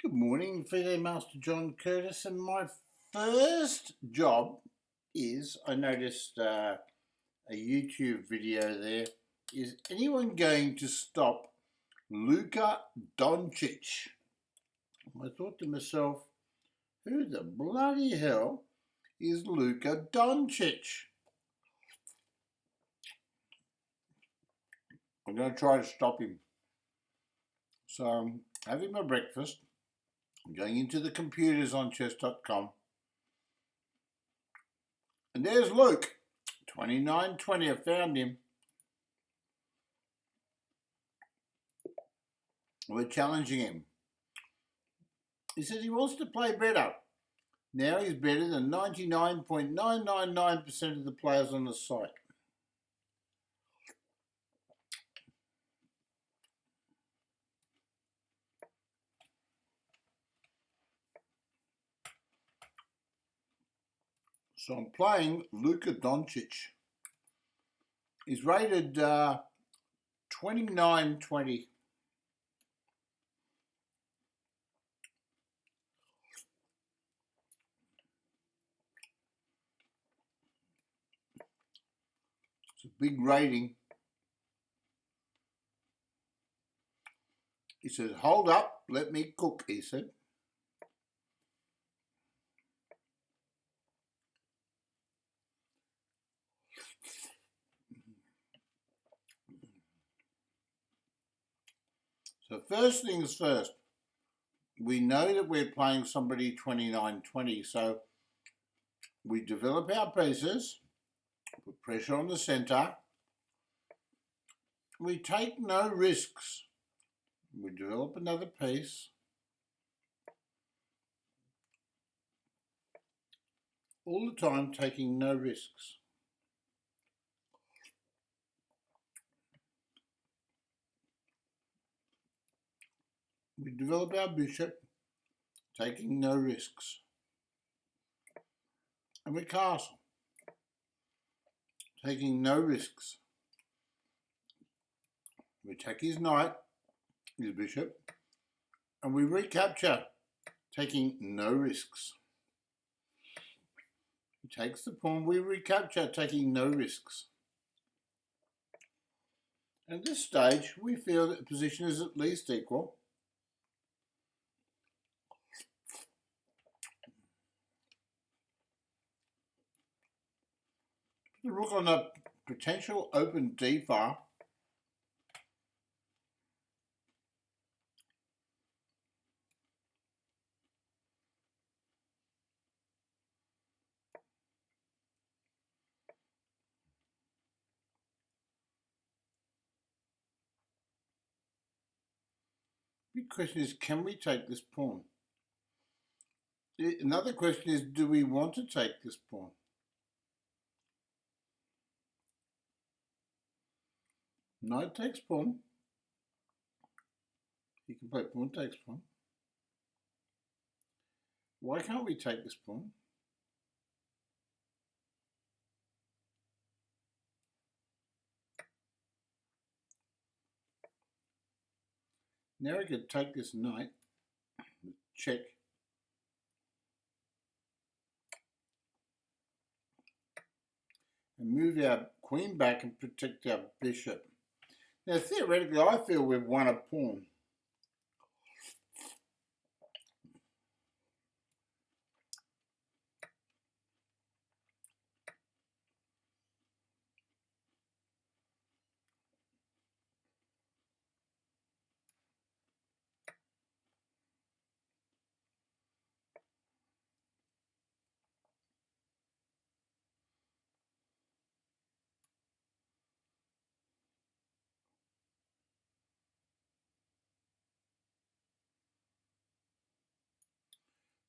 Good morning, FD Master John Curtis, and my first job is, I noticed a YouTube video there, is anyone going to stop Luka Dončić? I thought to myself, who the bloody hell is Luka Dončić? I'm going to try to stop him. So I'm having my breakfast. I'm going into the computers on chess.com, and there's Luke, 2920. I found him. We're challenging him. He says he wants to play better. Now he's better than 99.999% of the players on the site. So I'm playing Luka Dončić. He's rated 2920. It's a big rating. He says, hold up, let me cook, he said. So first things first, we know that we're playing somebody 2920, so we develop our pieces, put pressure on the center, we take no risks. We develop another piece, all the time taking no risks. We develop our bishop, taking no risks. And we castle, taking no risks. We take his knight, his bishop, and we recapture, taking no risks. He takes the pawn, we recapture, taking no risks. At this stage, we feel that the position is at least equal. The rook on a potential open d file. The big question is, can we take this pawn? Another question is, do we want to take this pawn? Knight takes pawn. You can play pawn takes pawn. Why can't we take this pawn? Now we could take this knight, check, and move our queen back and protect our bishop. Now theoretically, I feel we've won a pawn.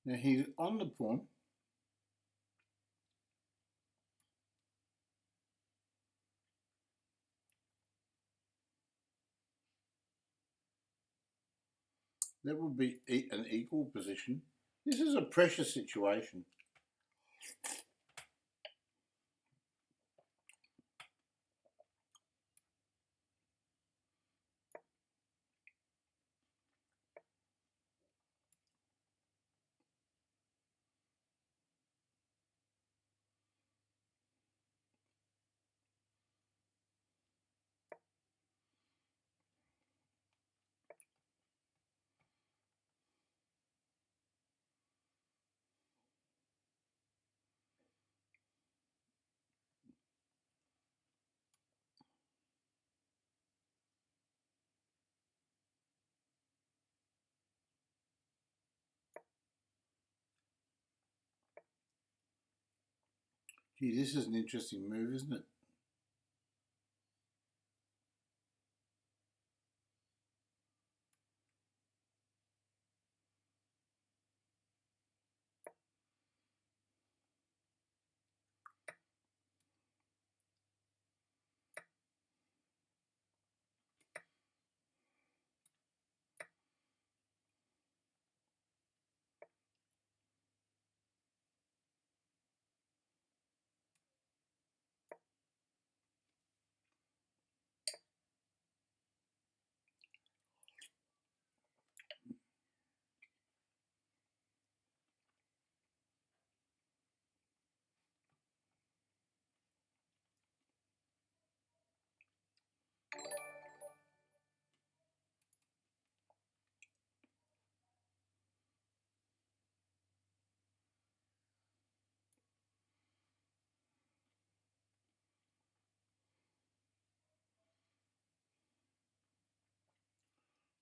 Now he's on the pawn. That would be an equal position. This is a pressure situation. Gee, this is an interesting move, isn't it?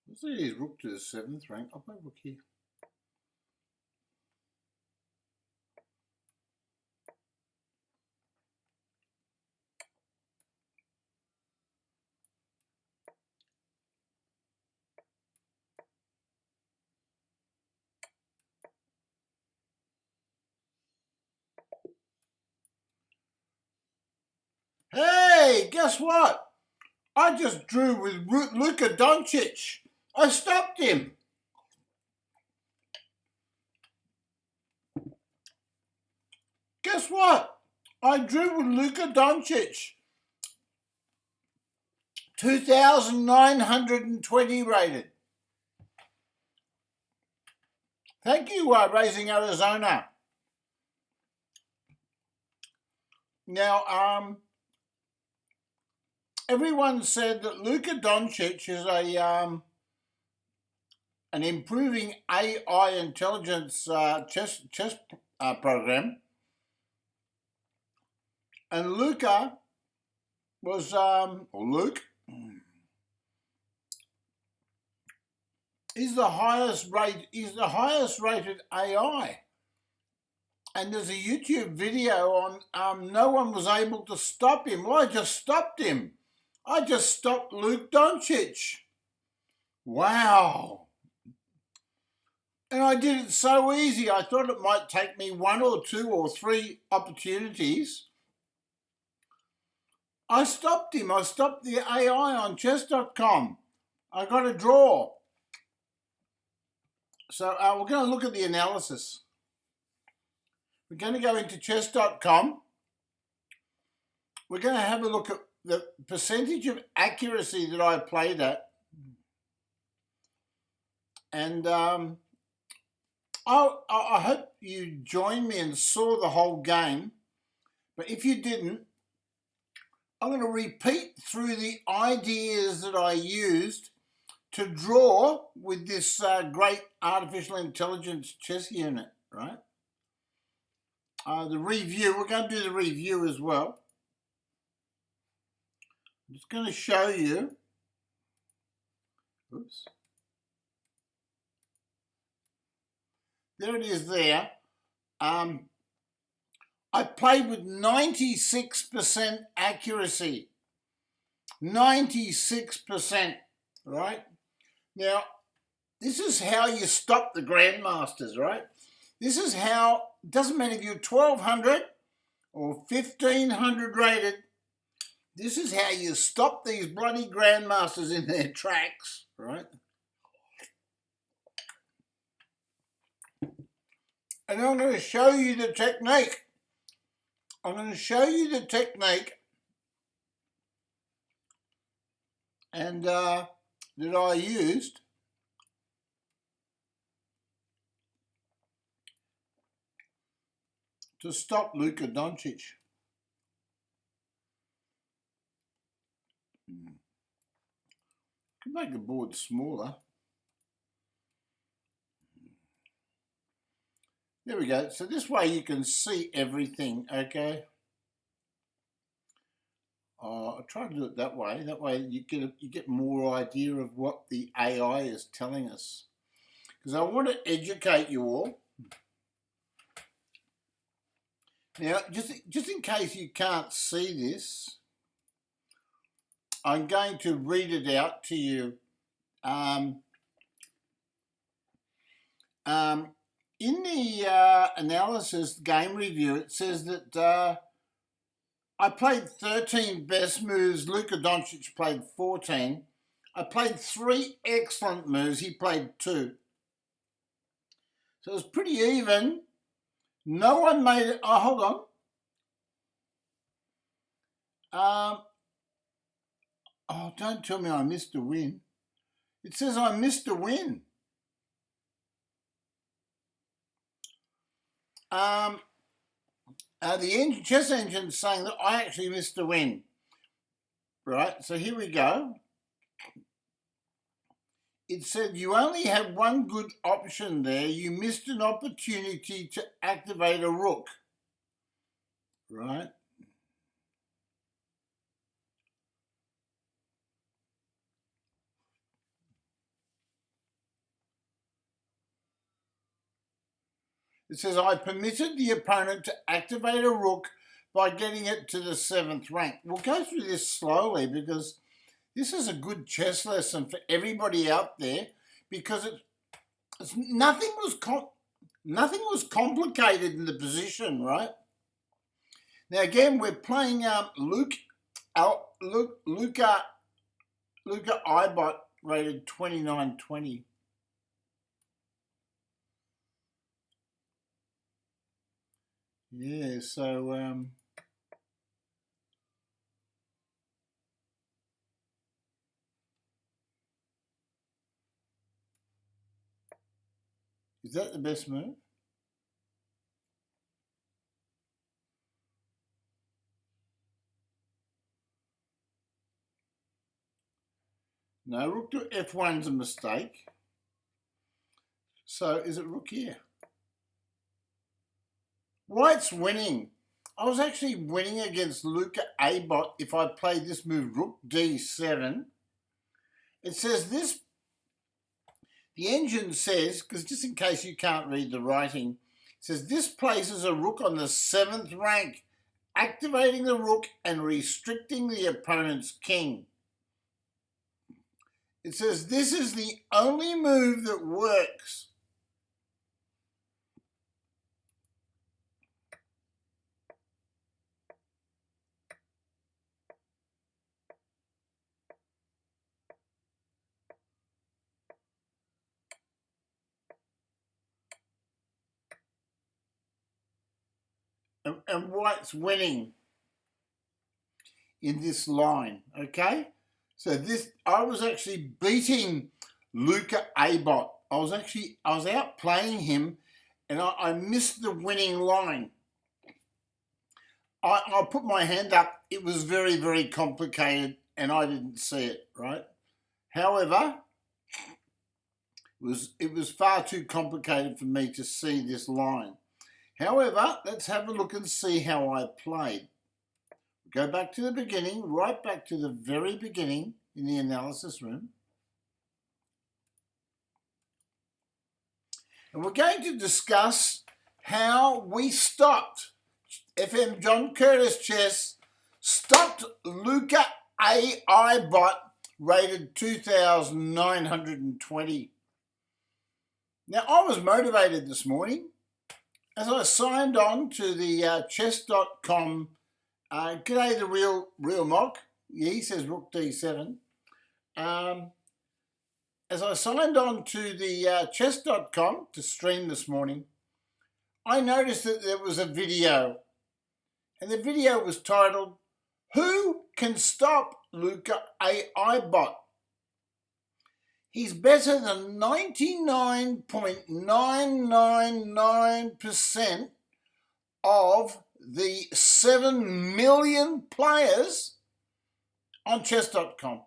Let's see, he's rook to the 7th rank. I'll play rook here. Hey, guess what? I just drew with Luka Dončić. I stopped him. Guess what? I drew with Luka Dončić. 2,920 rated. Thank you, Raising Arizona. Now, everyone said that Luka Dončić is an improving AI intelligence chess program, and Luka was Luke is the highest rated AI. And there's a YouTube video on no one was able to stop him. Well, I just stopped him. I just stopped Luka Dončić. Wow. And I did it so easy. I thought it might take me 1 or 2 or 3 opportunities. I stopped him. I stopped the AI on chess.com. I got a draw. So we're going to look at the analysis. We're going to go into chess.com. We're going to have a look at the percentage of accuracy that I played at. And I hope you joined me and saw the whole game. But if you didn't, I'm going to repeat through the ideas that I used to draw with this great artificial intelligence chess unit, right? The review, we're going to do the review as well. I'm just going to show you. Oops. There it is there. I played with 96% accuracy. 96%, right? Now, this is how you stop the grandmasters, right? This is how, it doesn't matter if you're 1,200 or 1,500 rated, this is how you stop these bloody grandmasters in their tracks, right? And I'm going to show you the technique. I'm going to show you the technique and that I used to stop Luka Dončić. Can make the board smaller. There we go. So this way you can see everything, okay? I'll try to do it that way. That way you get more idea of what the AI is telling us. Because I want to educate you all. Now, just in case you can't see this, I'm going to read it out to you. In the analysis game review, it says that I played 13 best moves. Luka Dončić played 14. I played 3 excellent moves. He played 2. So it was pretty even. No one made it. Oh, hold on. Oh, don't tell me I missed a win. It says I missed a win. The chess engine is saying that I actually missed a win. Right, so here we go. It said you only had one good option there. You missed an opportunity to activate a rook. Right. It says, I permitted the opponent to activate a rook by getting it to the 7th rank. We'll go through this slowly because this is a good chess lesson for everybody out there, because nothing was complicated in the position, right? Now again, we're playing Luk.AIbot rated 2920. Yeah, so is that the best move? No, rook to f1's a mistake. So is it rook here? White's winning. I was actually winning against Luk.AIbot if I played this move, rook d7. It says this, the engine says, because just in case you can't read the writing, it says this places a rook on the 7th rank, activating the rook and restricting the opponent's king. It says this is the only move that works. And White's winning in this line, okay? So this, I was actually beating Luk.AIbot. I was outplaying him, and I missed the winning line. I put my hand up. It was very, very complicated, and I didn't see it, right? However, it was far too complicated for me to see this line. However, let's have a look and see how I played. Go back to the beginning, right back to the very beginning in the analysis room. And we're going to discuss how we stopped, FM John Curtis Chess stopped Luk.AIbot rated 2,920. Now, I was motivated this morning as I signed on to the chess.com. G'day, the real mock. Yeah, he says rook d7. As I signed on to the chess.com to stream this morning, I noticed that there was a video, and the video was titled, Who Can Stop Luk.AIbot? He's better than 99.999% of the 7 million players on chess.com.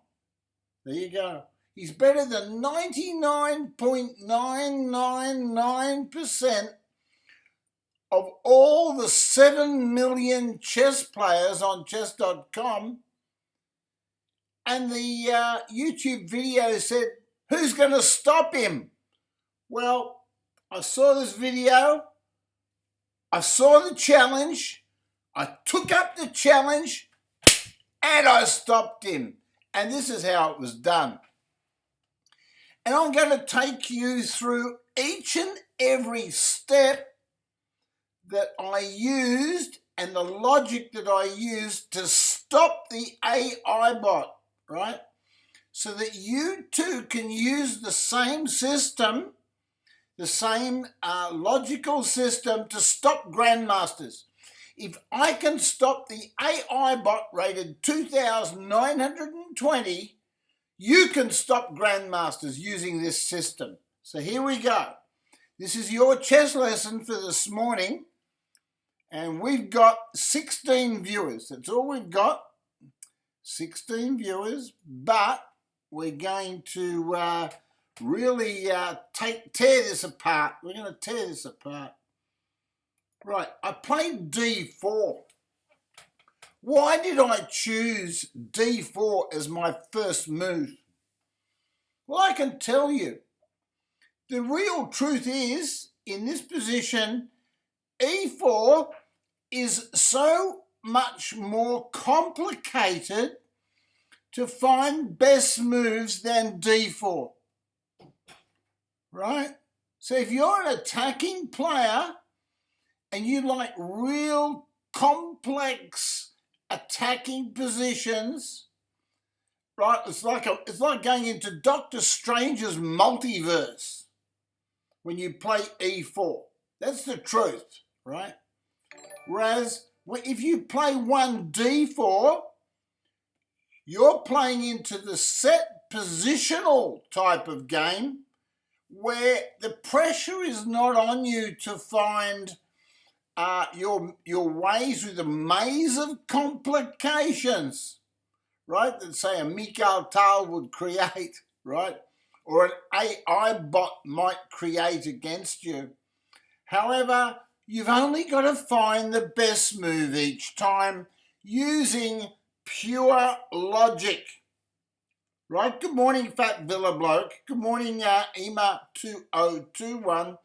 There you go. He's better than 99.999% of all the 7 million chess players on chess.com. And the YouTube video said, who's going to stop him? Well, I saw this video. I saw the challenge. I took up the challenge and I stopped him. And this is how it was done. And I'm going to take you through each and every step that I used and the logic that I used to stop the AI bot, right? So that you too can use the same system, the same logical system to stop grandmasters. If I can stop the AI bot rated 2,920, you can stop grandmasters using this system. So here we go. This is your chess lesson for this morning. And we've got 16 viewers. That's all we've got. 16 viewers. But we're going to really tear this apart. We're going to tear this apart. Right, I played d4. Why did I choose d4 as my first move? Well, I can tell you. The real truth is, in this position, e4 is so much more complicated to find best moves than d4. Right? So if you're an attacking player and you like real complex attacking positions, right? It's like going into Doctor Strange's multiverse when you play e4. That's the truth, right? Whereas if you play one d4, you're playing into the set positional type of game where the pressure is not on you to find your ways through the maze of complications, right, that say a Mikhail Tal would create, right, or an AI bot might create against you. However, you've only got to find the best move each time using pure logic. Right? Good morning, Fat Villa Bloke. Good morning, Ema2021.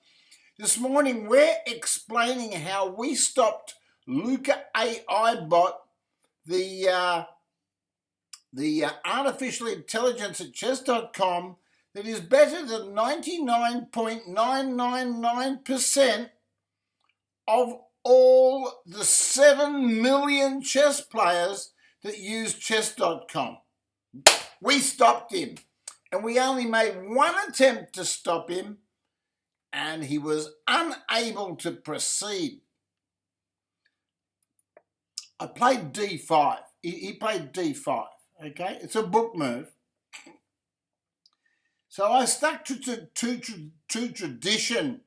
This morning we're explaining how we stopped Luk.AIbot, the artificial intelligence at chess.com that is better than 99.999% of all the 7 million chess players that use chess.com. We stopped him, and we only made one attempt to stop him, and he was unable to proceed. I played d5. He played d5, okay? It's a book move. So I stuck to tradition.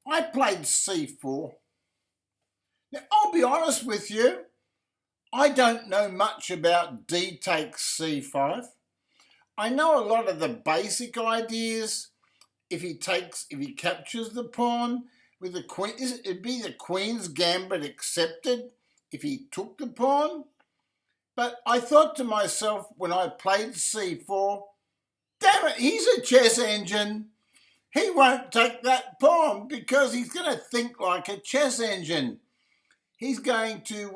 I played c4. Now, I'll be honest with you, I don't know much about d takes c5. I know a lot of the basic ideas. If he captures the pawn with the queen, it'd be the queen's gambit accepted if he took the pawn. But I thought to myself when I played c4, damn it, he's a chess engine. He won't take that pawn because he's going to think like a chess engine. He's going to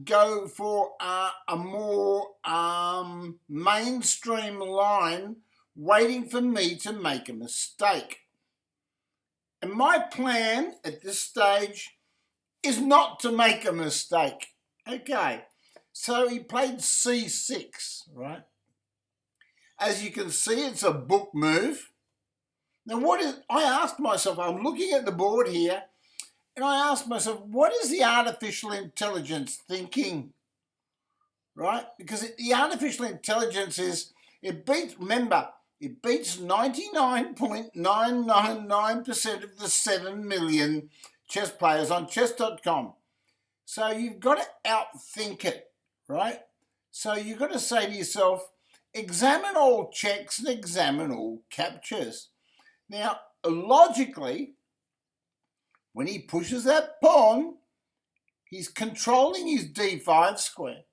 go for a more mainstream line, waiting for me to make a mistake. And my plan at this stage is not to make a mistake. Okay, so he played c6, right? As you can see, it's a book move. Now, I asked myself, I'm looking at the board here, and I asked myself, what is the artificial intelligence thinking? Right? Because the artificial intelligence it beats 99.999% of the 7 million chess players on chess.com. So you've got to outthink it, right? So you've got to say to yourself, examine all checks and examine all captures. Now, logically, when he pushes that pawn, he's controlling his d5 square.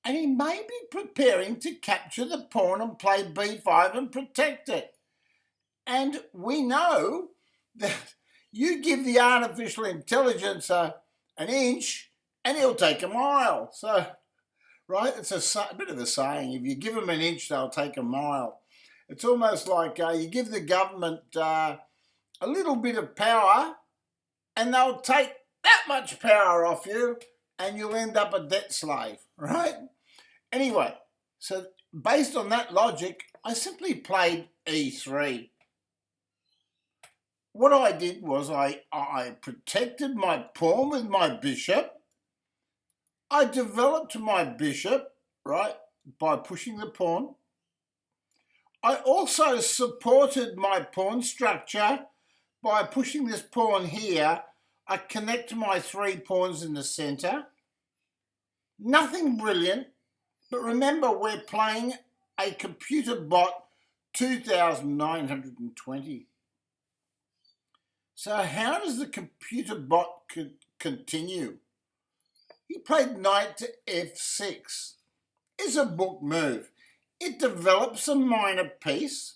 And he may be preparing to capture the pawn and play b5 and protect it. And we know that you give the artificial intelligence an inch, and he'll take a mile. So, right, it's a bit of a saying, if you give them an inch, they'll take a mile. It's almost like you give the government a little bit of power and they'll take that much power off you and you'll end up a debt slave, right? Anyway, so based on that logic, I simply played e3. What I did was I protected my pawn with my bishop. I developed my bishop, right, by pushing the pawn. I also supported my pawn structure by pushing this pawn here. I connect my 3 pawns in the centre. Nothing brilliant, but remember we're playing a computer bot 2920. So how does the computer bot continue? He played knight to f6. It's a book move. It develops a minor piece.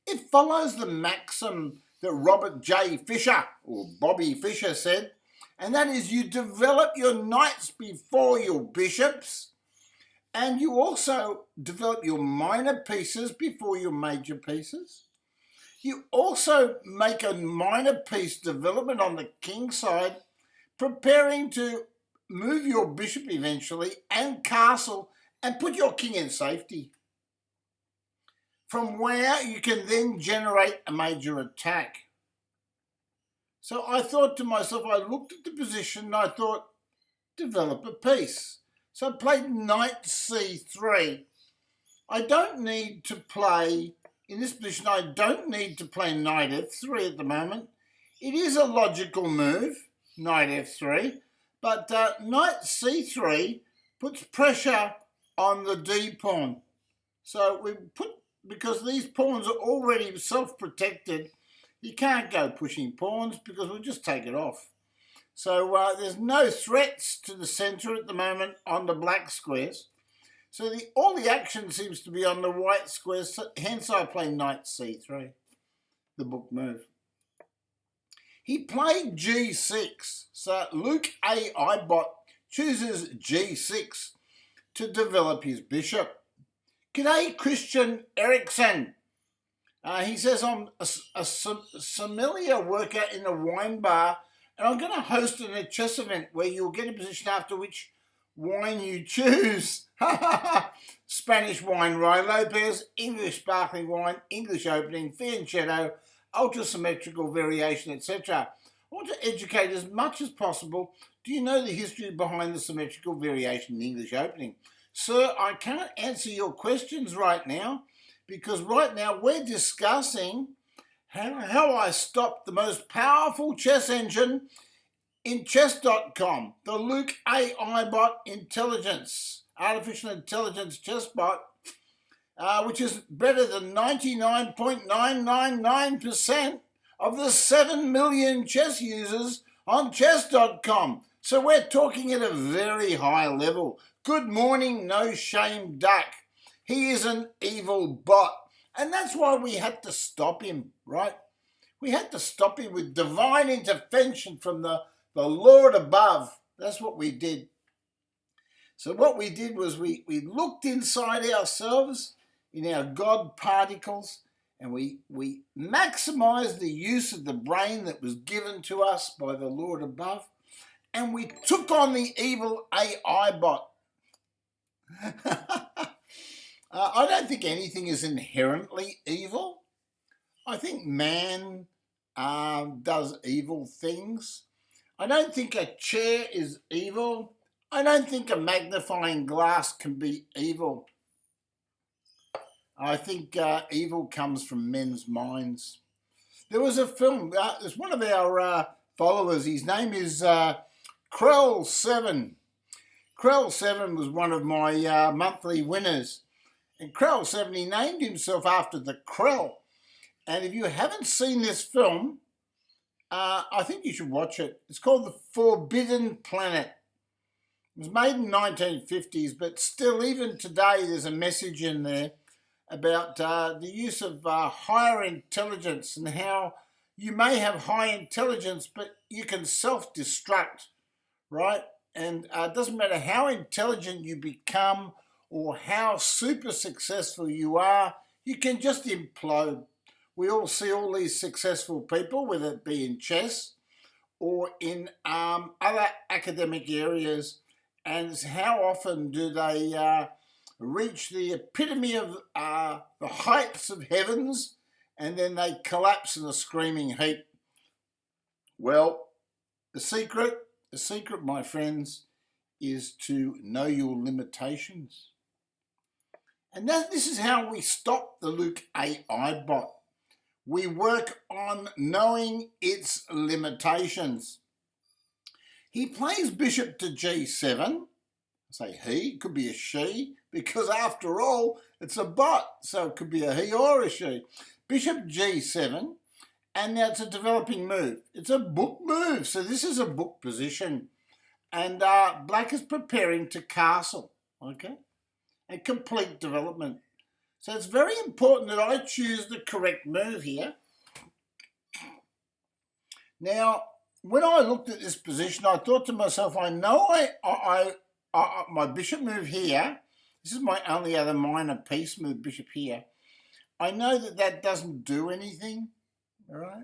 It follows the maxim that Robert J. Fisher, or Bobby Fischer, said, and that is you develop your knights before your bishops, and you also develop your minor pieces before your major pieces. You also make a minor piece development on the king side, preparing to move your bishop eventually and castle and put your king in safety, from where you can then generate a major attack. So I thought to myself, I looked at the position and I thought, develop a piece. So I played knight c3. I don't need to play, in this position, I don't need to play knight f3 at the moment. It is a logical move, knight f3, but knight c3 puts pressure on the d pawn. So we put, because these pawns are already self-protected, you can't go pushing pawns because we'll just take it off. So there's no threats to the centre at the moment on the black squares. So all the action seems to be on the white squares, hence I play knight c3, the book move. He played g6, so Luk.AIbot chooses g6 to develop his bishop. G'day, Christian Erickson. He says, I'm a sommelier worker in a wine bar, and I'm going to host a chess event where you'll get a position after which wine you choose. Spanish wine, Rye Lopez, English sparkling wine, English opening, fianchetto, ultra-symmetrical variation, etc. I want to educate as much as possible. Do you know the history behind the symmetrical variation in English opening? Sir, I can't answer your questions right now because right now we're discussing how I stopped the most powerful chess engine in chess.com, the Luk.AIbot intelligence, artificial intelligence chess bot, which is better than 99.999% of the 7 million chess users on chess.com. So we're talking at a very high level. Good morning, no shame duck. He is an evil bot. And that's why we had to stop him, right? We had to stop him with divine intervention from the Lord above. That's what we did. So what we did was we looked inside ourselves in our God particles, and we maximized the use of the brain that was given to us by the Lord above, and we took on the evil AI bot. I don't think anything is inherently evil. I think man does evil things. I don't think a chair is evil. I don't think a magnifying glass can be evil. I think evil comes from men's minds. There was a film, there's one of our followers, his name is Krell7. Krell7 was one of my monthly winners. And Krell7, he named himself after the Krell. And if you haven't seen this film, I think you should watch it. It's called The Forbidden Planet. It was made in the 1950s, but still, even today, there's a message in there about the use of higher intelligence and how you may have high intelligence, but you can self-destruct, right? And it doesn't matter how intelligent you become or how super successful you are, you can just implode. We all see all these successful people, whether it be in chess or in other academic areas, and how often do they reach the epitome of the heights of heavens, and then they collapse in a screaming heap. Well, the secret, my friends, is to know your limitations. And this is how we stop the Luk.AIbot. We work on knowing its limitations. He plays bishop to g7. I say he, it could be a she, because after all, it's a bot, so it could be a he or a she. Bishop g7, and now it's a developing move. It's a book move, so this is a book position. And black is preparing to castle, okay? A complete development. So it's very important that I choose the correct move here. Now, when I looked at this position, I thought to myself, I know my bishop move here, this is my only other minor piece move, bishop here. I know that doesn't do anything, all right?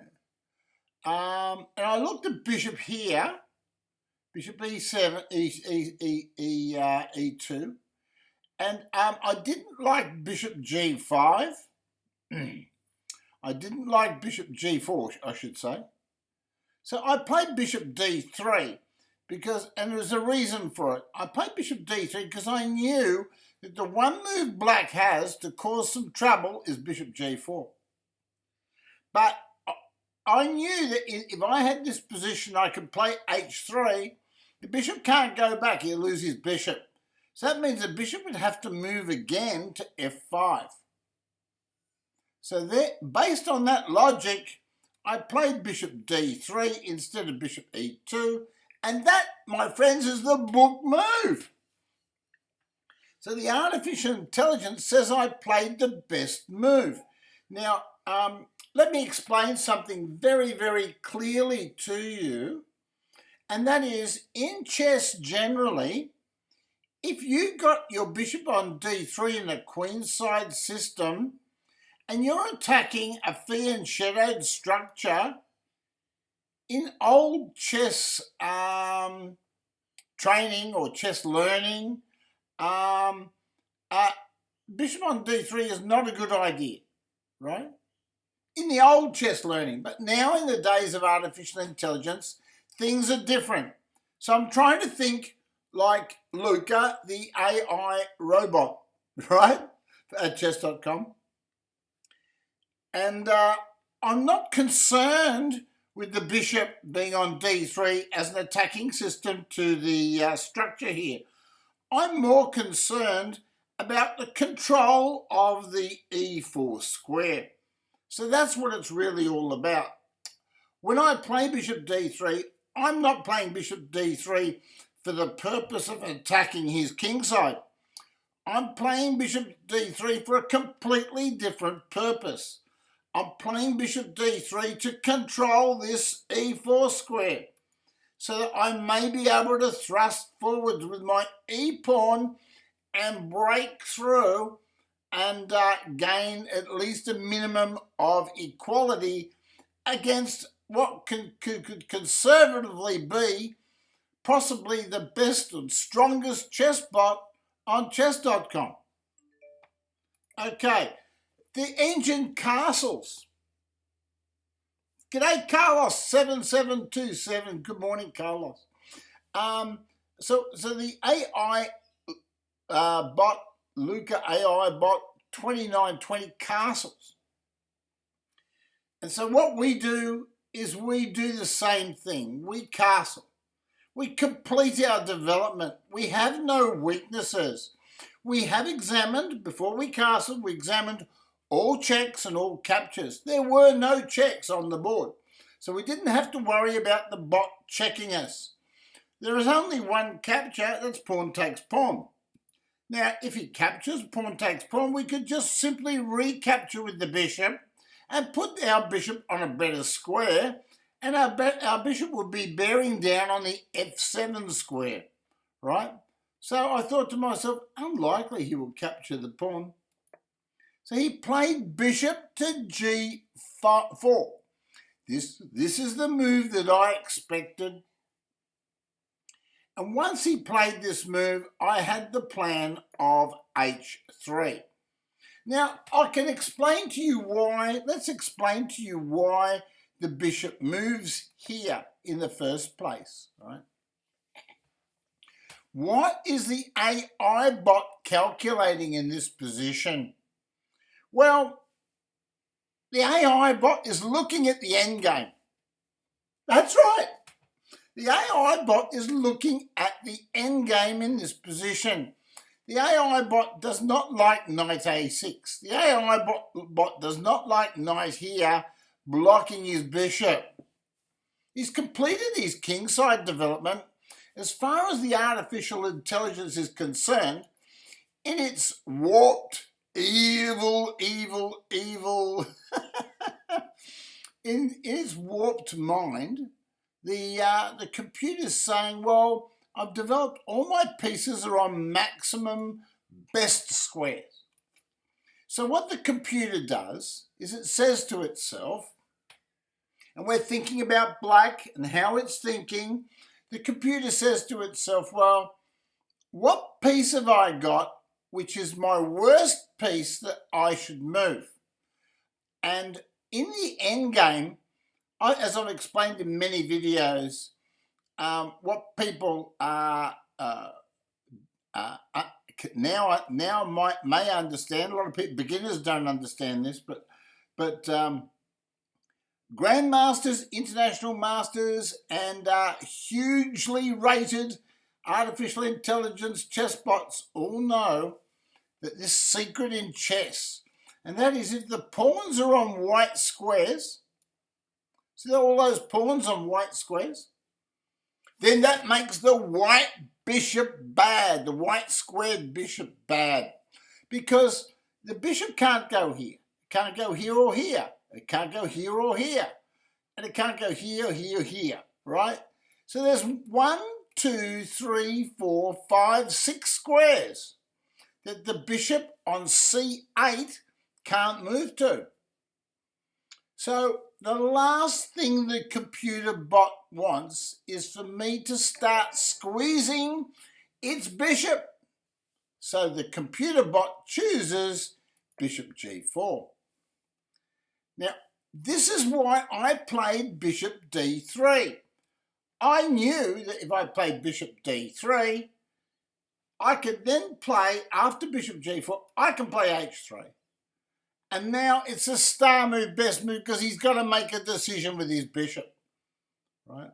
And I looked at bishop here, bishop e7, e2, and I didn't like bishop g5. I didn't like bishop g4, I should say. So I played bishop d3 because, and there's a reason for it. I played bishop d3 because I knew that the one move black has to cause some trouble is bishop g4. But I knew that if I had this position, I could play h3. The bishop can't go back, he'll lose his bishop. So that means the bishop would have to move again to f5. So there, based on that logic, I played bishop d3 instead of bishop e2, and that, my friends, is the book move. So the artificial intelligence says I played the best move. Now, let me explain something very, very clearly to you, and that is, in chess generally, if you got your bishop on d3 in a queenside system, and you're attacking a fianchettoed structure, in old chess training or chess learning, bishop on d3 is not a good idea, right? In the old chess learning, but now in the days of artificial intelligence, things are different. So I'm trying to think like Luka, the AI robot, right? At chess.com. And I'm not concerned with the bishop being on d3 as an attacking system to the structure here. I'm more concerned about the control of the e4 square. So that's what it's really all about. When I play bishop d3, I'm not playing bishop d3 for the purpose of attacking his kingside. I'm playing bishop d3 for a completely different purpose. I'm playing bishop d3 to control this e4 square so that I may be able to thrust forwards with my e-pawn and break through and gain at least a minimum of equality against what could conservatively be possibly the best and strongest chess bot on chess.com. Okay, the engine castles. G'day, Carlos, 7727. Good morning, Carlos. So the AI bot, Luk.AIbot 2920 castles. And so what we do is we do the same thing. We castle. We complete our development. We have no weaknesses. We have examined, before we castled, we examined all checks and all captures. There were no checks on the board. So we didn't have to worry about the bot checking us. There is only one capture, that's pawn takes pawn. Now, if he captures, pawn takes pawn, we could just simply recapture with the bishop and put our bishop on a better square, and our bishop would be bearing down on the f7 square. right? So I thought to myself, unlikely he will capture the pawn. So he played bishop to g4. This is the move that I expected. And once he played this move, I had the plan of h3. Now, I can explain to you why. Let's explain to you why the bishop moves here in the first place, right? What is the AI bot calculating in this position? Well, the AI bot is looking at the end game. That's right. The AI bot is looking at the end game in this position. The AI bot does not like knight a6. The AI bot does not like knight here blocking his bishop. He's completed his kingside development. As far as the artificial intelligence is concerned, in its warped, evil, in its warped mind, the computer's saying, well, I've developed all my pieces are on maximum best squares. So what the computer does is it says to itself, and we're thinking about black and how it's thinking, the computer says to itself, well, what piece have I got which is my worst piece that I should move? And in the end game, as I've explained in many videos, what people may understand. A lot of people, beginners, don't understand this, but grandmasters, international masters, and hugely rated artificial intelligence chess bots all know that this secret in chess, and that is if the pawns are on white squares, see all those pawns on white squares, then that makes the white bishop bad, the white squared bishop bad, because the bishop can't go here, it can't go here or here, it can't go here or here, and it can't go here, here, here, right? So there's 1, 2, 3, 4, 5, 6 squares that the bishop on c8 can't move to. So the last thing the computer bot wants is for me to start squeezing its bishop. So the computer bot chooses bishop g4. Now, this is why I played bishop d3. I knew that if I played bishop d3, I could then play, after bishop g4, I can play h3. And now it's a star move, best move, because he's got to make a decision with his bishop, right?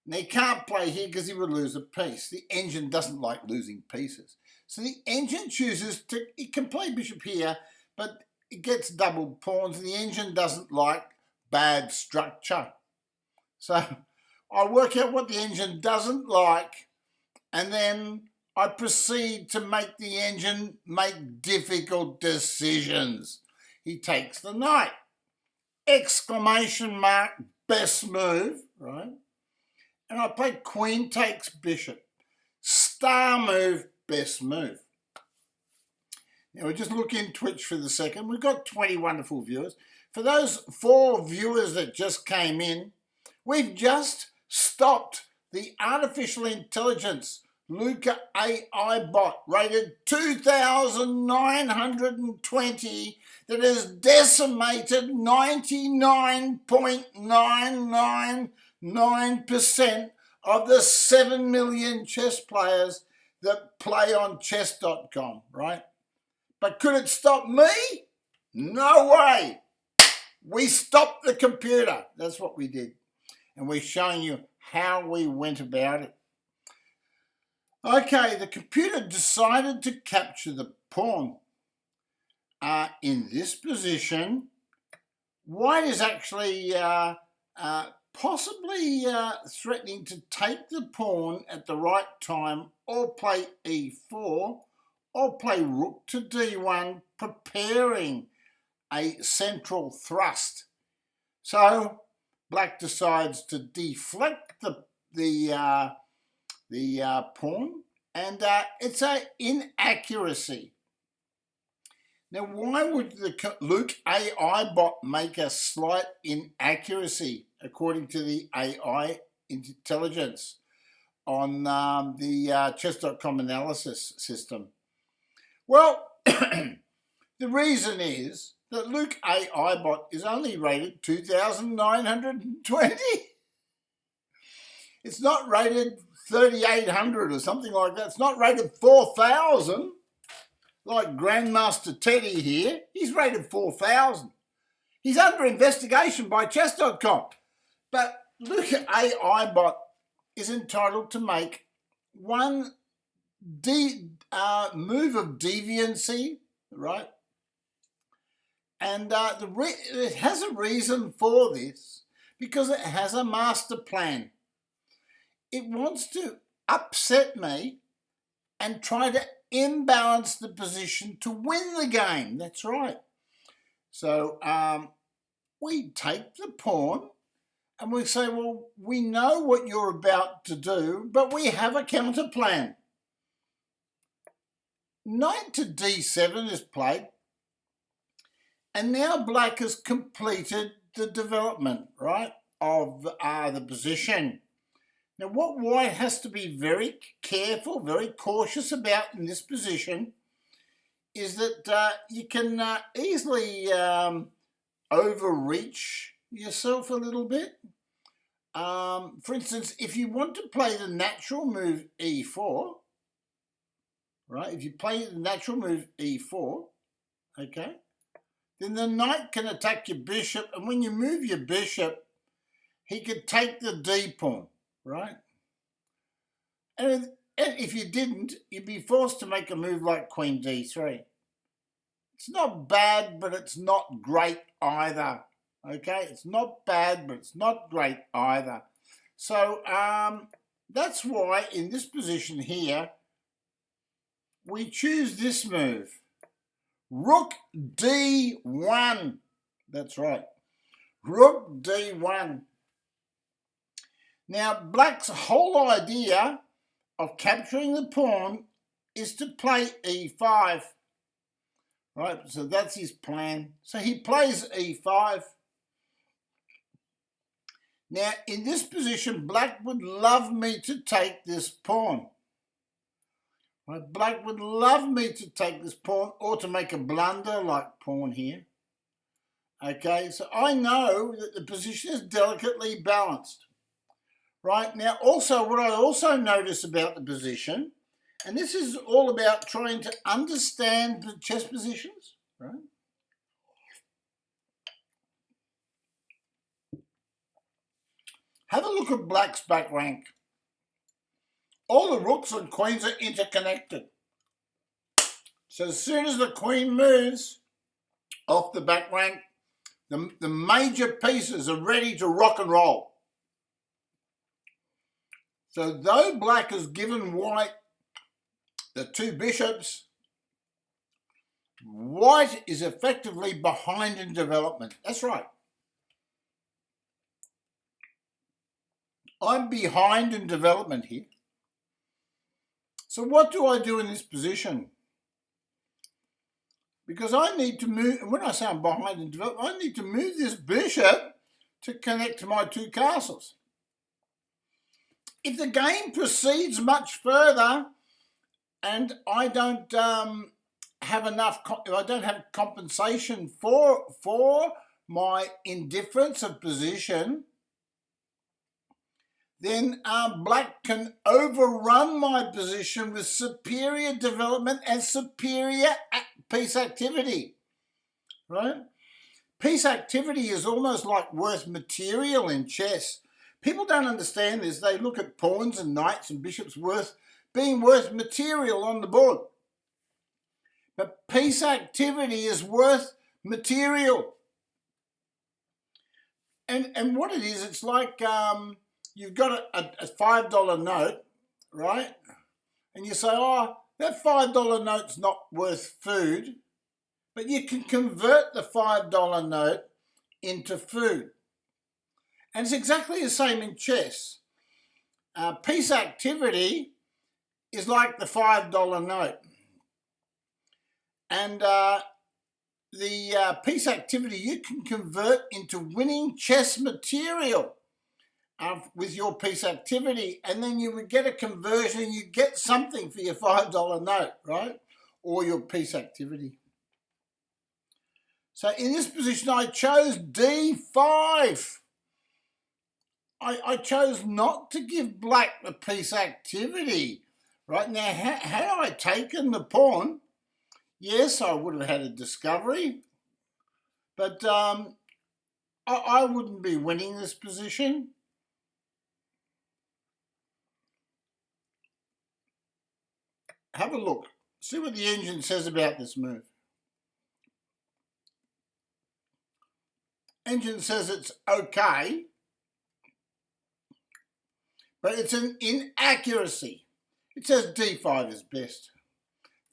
And he can't play here because he would lose a piece. The engine doesn't like losing pieces. So the engine chooses to, it can play bishop here, but it gets double pawns. The engine doesn't like bad structure. So I work out what the engine doesn't like, and then I proceed to make the engine make difficult decisions. He takes the knight. Exclamation mark, best move, right? And I play queen takes bishop. Star move, best move. Now we'll just look in Twitch for the second. We've got 20 wonderful viewers. For those 4 viewers that just came in, we've just stopped the artificial intelligence Luk.AI rated 2,920 that has decimated 99.999% of the 7 million chess players that play on chess.com, right? But could it stop me? No way. We stopped the computer. That's what we did. And we're showing you how we went about it. Okay, the computer decided to capture the pawn. In this position, white is actually possibly threatening to take the pawn at the right time, or play e4, or play rook to d1, preparing a central thrust. So black decides to deflect the the pawn, and it's an inaccuracy. Now, why would the Luk.AIbot make a slight inaccuracy according to the AI intelligence on the chess.com analysis system? Well, the reason is that Luk.AIbot is only rated 2,920. It's not rated 3,800 or something like that. It's not rated 4,000 like Grandmaster Teddy here. He's rated 4,000. He's under investigation by chess.com. But Luk.AIbot is entitled to make one move of deviancy, right? And it has a reason for this, because it has a master plan. It wants to upset me and try to imbalance the position to win the game. That's right. So we take the pawn and we say, well, we know what you're about to do, but we have a counter plan. Knight to d7 is played, and now black has completed the development, right, of the position. Now, what white has to be very careful, very cautious about in this position is that you can easily overreach yourself a little bit. For instance, if you want to play the natural move e4, right, if you play the natural move e4, okay, then the knight can attack your bishop, and when you move your bishop, he could take the d pawn. Right? And if you didn't, you'd be forced to make a move like Queen d3. It's not bad, but it's not great either. Okay? It's not bad, but it's not great either. So that's why in this position here, we choose this move. Rook d1. That's right. Rook d1. Now, black's whole idea of capturing the pawn is to play e5. Right, so that's his plan. So he plays e5. Now, in this position, black would love me to take this pawn. Right, black would love me to take this pawn or to make a blunder like pawn here. Okay, so I know that the position is delicately balanced. Right, now also what I also notice about the position, and this is all about trying to understand the chess positions, right? Have a look at black's back rank. All the rooks and queens are interconnected. So as soon as the queen moves off the back rank, the major pieces are ready to rock and roll. So though black has given white the two bishops, white is effectively behind in development. That's right. I'm behind in development here. So what do I do in this position? Because I need to move, and when I say I'm behind in development, I need to move this bishop to connect to my two castles. If the game proceeds much further and I don't have enough, if I don't have compensation for my indifference of position, then black can overrun my position with superior development and superior piece activity, right? Piece activity is almost like worth material in chess. People don't understand this. They look at pawns and knights and bishops being worth material on the board. But piece activity is worth material. And what it is, it's like you've got a $5 note, right? And you say, oh, that $5 note's not worth food. But you can convert the $5 note into food. And it's exactly the same in chess. piece activity is like the $5 note. And the piece activity you can convert into winning chess material with your piece activity, and then you would get a conversion, you get something for your $5 note, right? Or your piece activity. So in this position, I chose D5. I chose not to give black the piece activity. Right now, had I taken the pawn, yes, I would have had a discovery, but I wouldn't be winning this position. Have a look. See what the engine says about this move. Engine says it's okay, but it's an inaccuracy. It says D5 is best.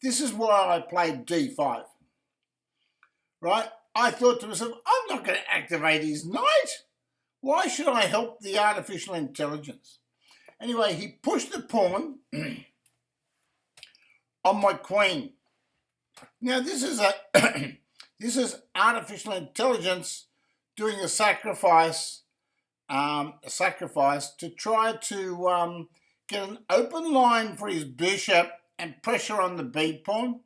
This is why I played D5. Right? I thought to myself, I'm not going to activate his knight. Why should I help the artificial intelligence? Anyway, he pushed the pawn on my queen. Now this is this is artificial intelligence doing a sacrifice to try to get an open line for his bishop and pressure on the b pawn,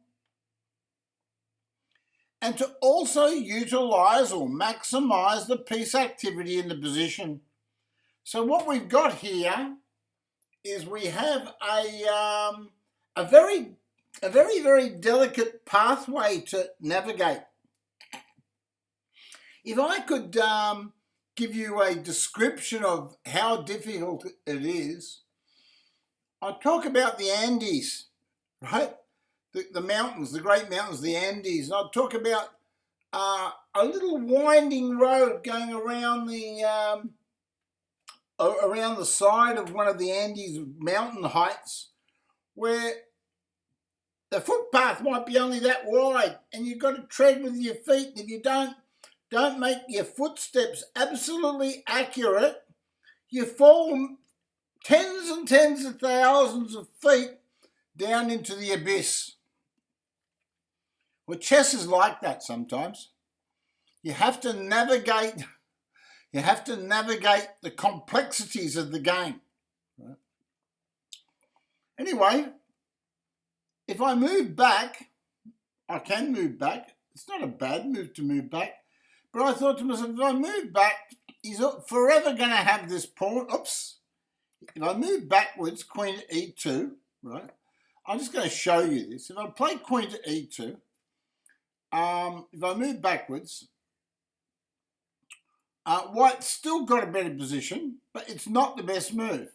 and to also utilise or maximise the piece activity in the position. So what we've got here is we have a very delicate pathway to navigate. If I could give you a description of how difficult it is, I'd talk about the Andes, right? The mountains, the great mountains, the Andes. And I'd talk about a little winding road going around the side of one of the Andes mountain heights, where the footpath might be only that wide, and you've got to tread with your feet. And if you don't make your footsteps absolutely accurate, you fall tens and tens of thousands of feet down into the abyss. Well, chess is like that sometimes. You have to navigate the complexities of the game. Right? Anyway, if I move back, I can move back. It's not a bad move to move back. But I thought to myself, if I move back, he's forever going to have this pawn. Oops. If I move backwards, queen to e2, right? I'm just going to show you this. If I play queen to e2, if I move backwards, white's still got a better position, but it's not the best move.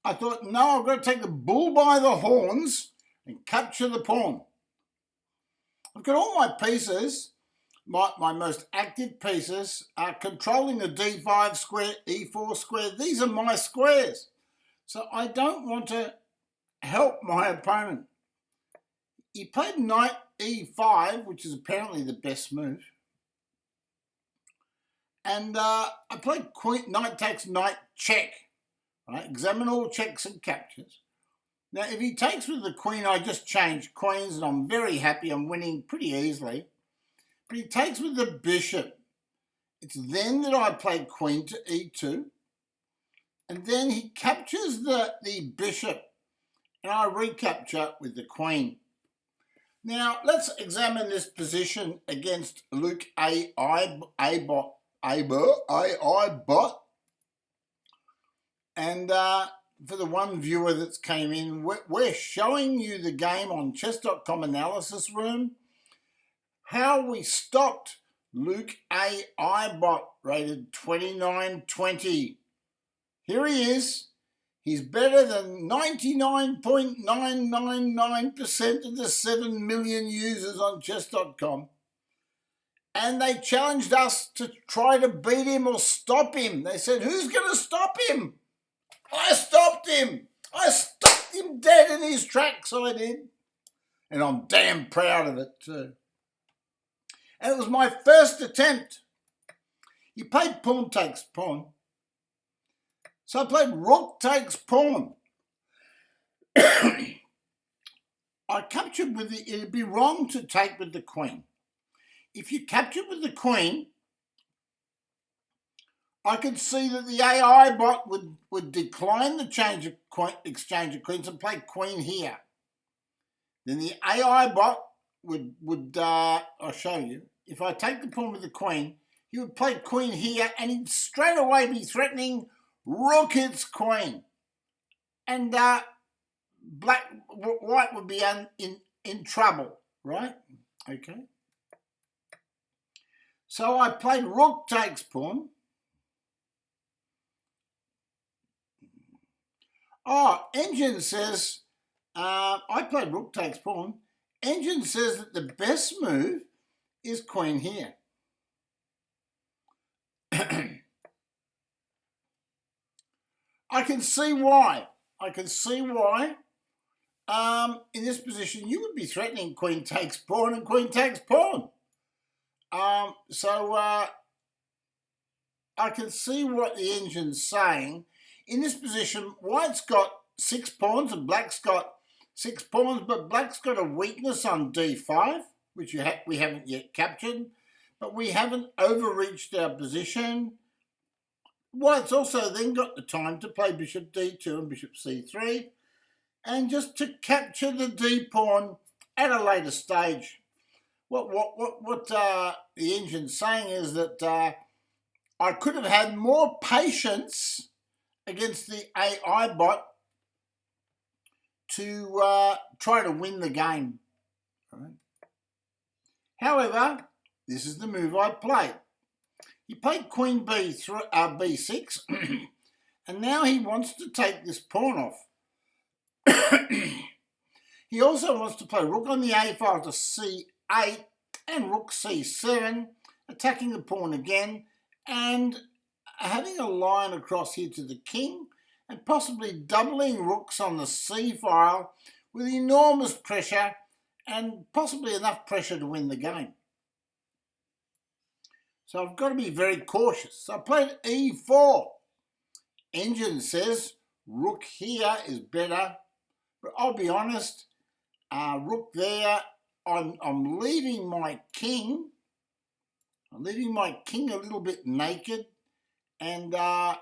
I thought, no, I've got to take the bull by the horns and capture the pawn. I've got all my pieces, my most active pieces, are controlling the d5 square, e4 square. These are my squares. So I don't want to help my opponent. He played knight e5, which is apparently the best move. And I played queen, knight takes knight check. Right? Examine all checks and captures. Now, if he takes with the queen, I just change queens and I'm very happy. I'm winning pretty easily. But he takes with the bishop. It's then that I play queen to e2. And then he captures the bishop. And I recapture with the queen. Now, let's examine this position against Luk.AIbot. And for the one viewer that's came in, we're showing you the game on chess.com analysis room, how we stopped Luk.AIbot rated 2920. Here he is. He's better than 99.999% of the 7 million users on chess.com. And they challenged us to try to beat him or stop him. They said, who's going to stop him? I stopped him. I stopped him dead in his tracks, I did. And I'm damn proud of it too. And it was my first attempt. He played pawn takes pawn. So I played rook takes pawn. I captured with the, it'd be wrong to take with the queen. If you captured with the queen, I could see that the AI bot would decline the exchange of queens and play queen here. Then the AI bot would I'll show you. If I take the pawn with the queen, he would play queen here and he'd straight away be threatening rook hits queen. And white would be in trouble, right? Okay. So I played rook takes pawn. Oh, Engine says, I played rook takes pawn. Engine says that the best move is queen here. I can see why. In this position, you would be threatening queen takes pawn and queen takes pawn. So I can see what the engine's saying. In this position, white's got 6 pawns and black's got 6 pawns, but black's got a weakness on d5, which we haven't yet captured, but we haven't overreached our position. White's also then got the time to play bishop d2 and bishop c3, and just to capture the d pawn at a later stage. What the engine's saying is that I could have had more patience against the AI bot to try to win the game. Right. However, this is the move I played. He played queen b6, and now he wants to take this pawn off. He also wants to play rook on the a file to c8 and rook c7, attacking the pawn again and having a line across here to the king and possibly doubling rooks on the c file with enormous pressure and possibly enough pressure to win the game. So I've got to be very cautious. So I played e4. Engine says rook here is better, but I'll be honest, rook there, I'm leaving my king. I'm leaving my king a little bit naked, and my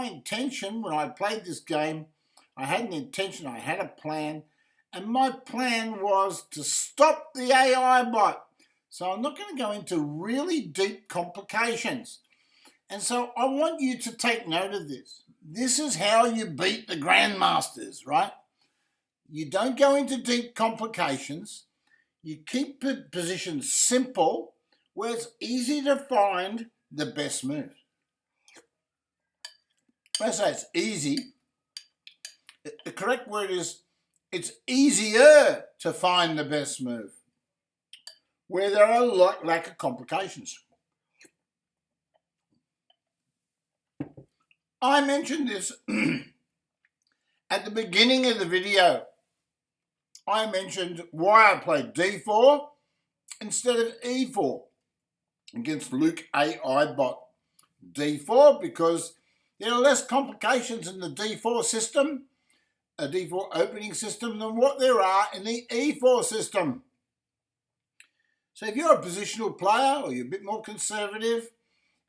intention when I played this game, I had an intention, I had a plan, and my plan was to stop the AI bot. So I'm not going to go into really deep complications. And so I want you to take note of this. This is how you beat the grandmasters, right? You don't go into deep complications. You keep positions simple, where it's easy to find the best move. When I say it's easy, the correct word is it's easier to find the best move, where there are a lack of complications. I mentioned this at the beginning of the video. I mentioned why I played d4 instead of e4 against Luk.AIbot. d4 because there are less complications in the d4 system, a d4 opening system, than what there are in the e4 system. So if you're a positional player or you're a bit more conservative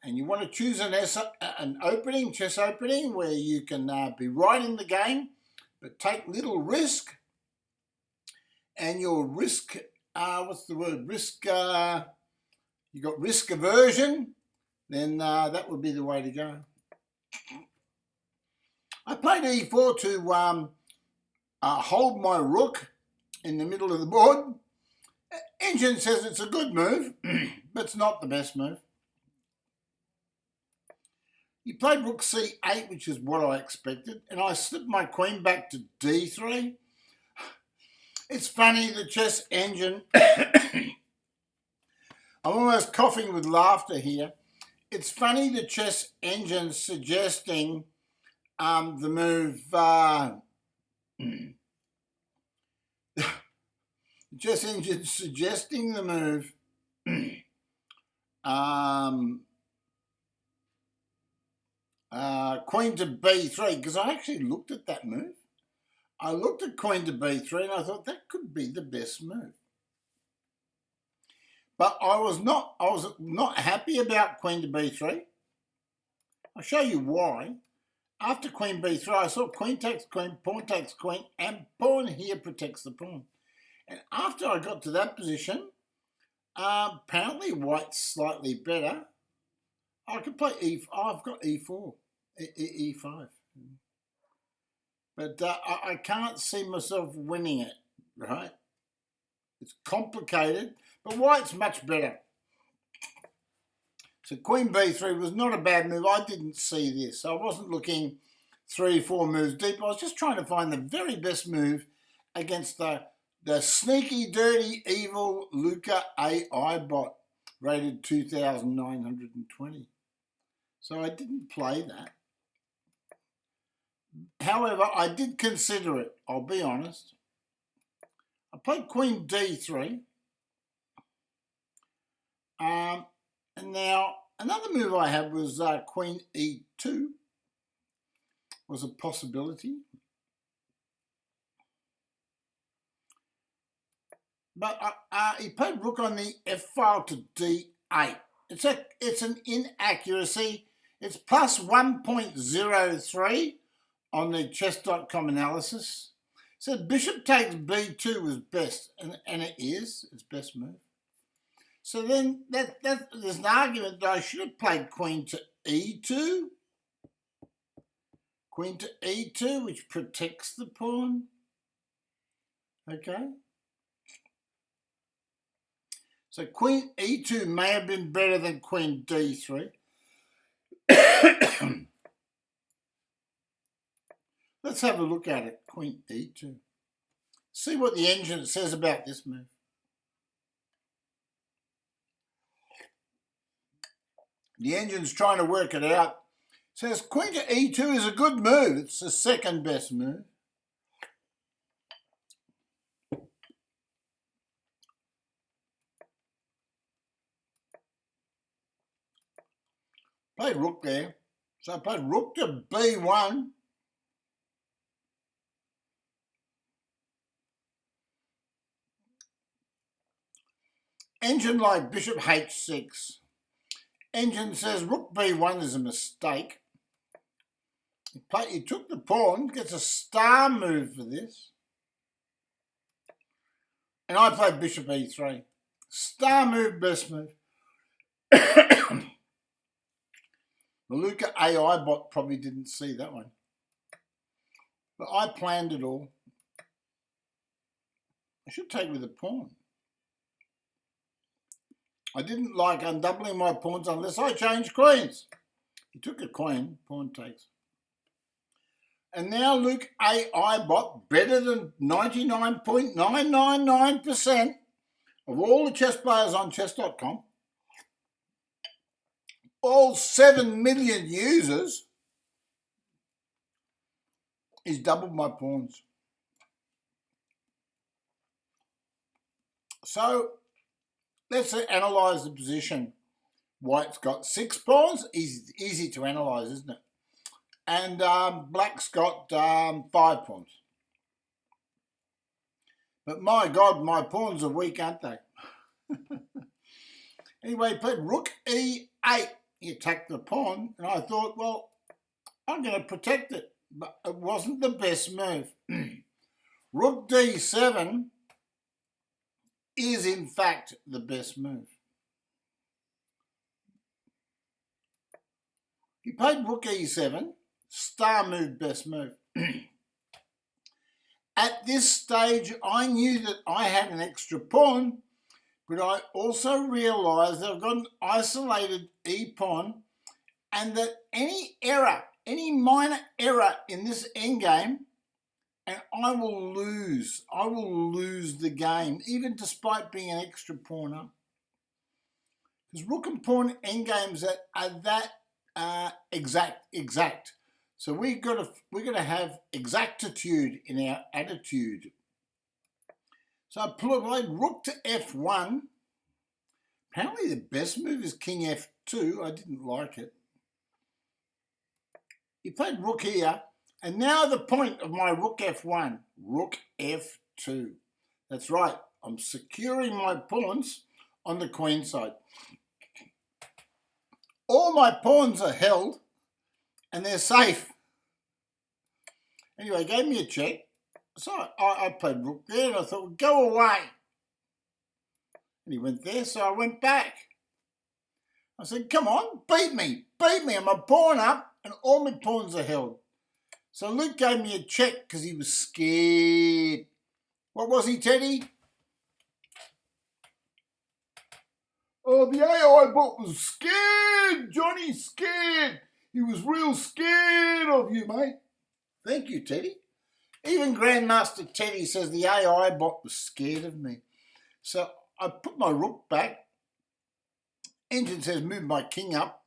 and you want to choose an opening, chess opening, where you can be right in the game but take little risk, and your risk, what's the word, risk, you got risk aversion, then that would be the way to go. I played e4 to hold my rook in the middle of the board. Engine says it's a good move, but it's not the best move. He played rook c8, which is what I expected, and I slipped my queen back to d3. It's funny, the chess engine, I'm almost coughing with laughter here. It's funny the chess engine suggesting the move, the chess engine suggesting the move queen to b3, because I actually looked at that move. I looked at queen to b3 and I thought that could be the best move. But I was not happy about queen to b3. I'll show you why. After queen b3, I saw queen takes queen, pawn takes queen, and pawn here protects the pawn. And after I got to that position, apparently white's slightly better. I could play I've got e4, e5. But I can't see myself winning it, right? It's complicated, but white's much better. So queen b3 was not a bad move. I didn't see this. I wasn't looking 3-4 moves deep. I was just trying to find the very best move against the sneaky, dirty, evil Luk.AIbot, rated 2,920. So I didn't play that. However, I did consider it, I'll be honest. I played queen d3. And now, another move I had was queen e2 was a possibility. But he played rook on the f file to d8. It's an inaccuracy. It's plus 1.03 on the chess.com analysis. Said bishop takes b2 was best, and it is. It's best move. So then there's an argument that I should have played queen to e2. Queen to e2, which protects the pawn. Okay. So queen e2 may have been better than queen d3. Let's have a look at it. Queen e2. See what the engine says about this move. The engine's trying to work it out. It says queen to e2 is a good move. It's the second best move. Played rook there. So I played rook to b1. Engine like bishop h6. Engine says rook b1 is a mistake. He took the pawn, gets a star move for this. And I played bishop e3. Star move, best move. The LukAIbot probably didn't see that one. But I planned it all. I should take with a pawn. I didn't like undoubling my pawns unless I changed queens. He took a queen, pawn takes. And now Luk.AIbot, better than 99.999% of all the chess players on chess.com, all 7 million users, he's doubled my pawns. So let's analyse the position. White's got 6 pawns. Easy to analyse, isn't it? And black's got 5 pawns. But my God, my pawns are weak, aren't they? Anyway, he played rook e8. He attacked the pawn, and I thought, well, I'm going to protect it. But it wasn't the best move. Rook d7 is, in fact, the best move. He played rook e7, star move, best move. At this stage, I knew that I had an extra pawn, but I also realised that I've got an isolated e-pawn and that any error, any minor error in this endgame, and I will lose. I will lose the game, even despite being an extra pawn up. Because rook and pawn endgames are that exact. So we're gonna have exactitude in our attitude. So I played rook to f1. Apparently the best move is king f2. I didn't like it. he played rook here, and now the point of my rook f1, rook f2. That's right, I'm securing my pawns on the queen side. All my pawns are held, and they're safe. Anyway, he gave me a check, so I played rook there, and I thought, well, go away. And he went there, so I went back. I said, come on, beat me, I'm a pawn up, and all my pawns are held. So Luke gave me a check because he was scared. What was he, Teddy? Oh, the AI bot was scared, Johnny, scared. He was real scared of you, mate. Thank you, Teddy. Even Grandmaster Teddy says the AI bot was scared of me. So I put my rook back. Engine says move my king up.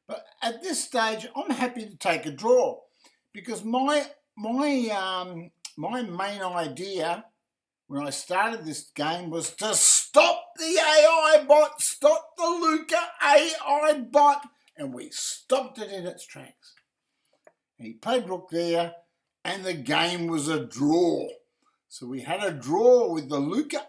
But at this stage, I'm happy to take a draw because my main idea when I started this game was to stop the AI bot, stop the Luka.AI bot, and we stopped it in its tracks. And he played rook there, and the game was a draw. So we had a draw with the Luka